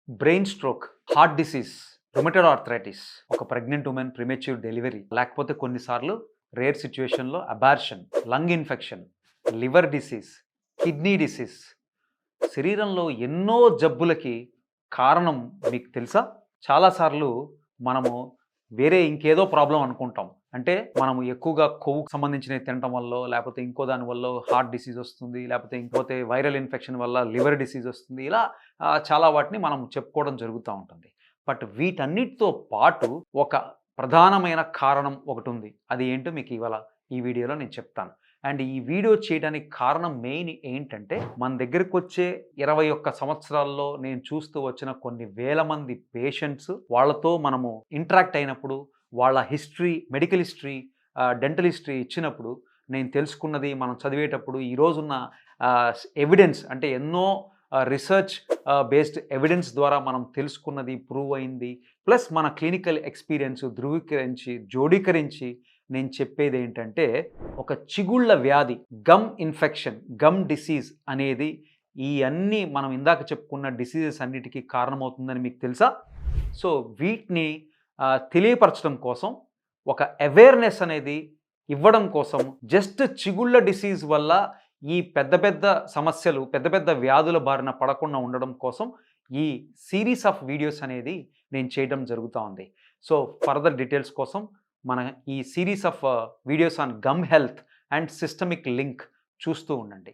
Brain stroke, heart disease, rheumatoid arthritis, ఒక pregnant women premature delivery, లేకపోతే కొన్నిసార్లు rare సిచ్యువేషన్లో abortion, lung infection, liver disease, kidney disease, శరీరంలో ఎన్నో జబ్బులకి కారణం మీకు తెలుసా? చాలాసార్లు మనము వేరే ఇంకేదో ప్రాబ్లం అనుకుంటాం. అంటే మనము ఎక్కువగా కొవ్వుకు సంబంధించినవి తినటం వల్లో, లేకపోతే ఇంకో దాని వల్లో హార్ట్ డిసీజ్ వస్తుంది, లేకపోతే ఇంకోతే వైరల్ ఇన్ఫెక్షన్ వల్ల లివర్ డిసీజ్ వస్తుంది. ఇలా చాలా వాటిని మనం చెప్పుకోవడం జరుగుతూ ఉంటుంది. బట్ వీటన్నిటితో పాటు ఒక ప్రధానమైన కారణం ఒకటుంది. అది ఏంటో మీకు ఇవాళ ఈ వీడియోలో నేను చెప్తాను. అండ్ ఈ వీడియో చేయడానికి కారణం మెయిన్ ఏంటంటే, మన దగ్గరకొచ్చే 21 సంవత్సరాల్లో నేను చూస్తూ వచ్చిన కొన్ని వేల మంది పేషెంట్స్, వాళ్ళతో మనము ఇంటరాక్ట్ అయినప్పుడు, వాళ్ళ history, medical history, dental history ఇచ్చినప్పుడు నేను తెలుసుకున్నది, మనం చదివేటప్పుడు ఈ రోజున్న ఎవిడెన్స్ అంటే ఎన్నో రీసెర్చ్ బేస్డ్ ఎవిడెన్స్ ద్వారా మనం తెలుసుకున్నది, ప్రూవ్ అయింది, ప్లస్ మన క్లినికల్ ఎక్స్పీరియన్స్ ధృవీకరించి, జోడీకరించి నేను చెప్పేది ఏంటంటే, ఒక చిగుళ్ళ వ్యాధి, గమ్ ఇన్ఫెక్షన్, గమ్ డిసీజ్ అనేది ఈ అన్నీ మనం ఇందాక చెప్పుకున్న డిసీజెస్ అన్నిటికీ కారణమవుతుందని మీకు తెలుసా? సో వీటిని తెలియపరచడం కోసం, ఒక అవేర్నెస్ అనేది ఇవ్వడం కోసం, జస్ట్ చిగుళ్ళ డిసీజ్ వల్ల ఈ పెద్ద పెద్ద సమస్యలు, పెద్ద పెద్ద వ్యాధుల బారిన పడకుండా ఉండడం కోసం ఈ సిరీస్ ఆఫ్ వీడియోస్ అనేది నేను చేయడం జరుగుతూ ఉంది. సో ఫర్దర్ డీటెయిల్స్ కోసం మన ఈ series of videos on gum health and systemic link చూస్తూ ఉండండి.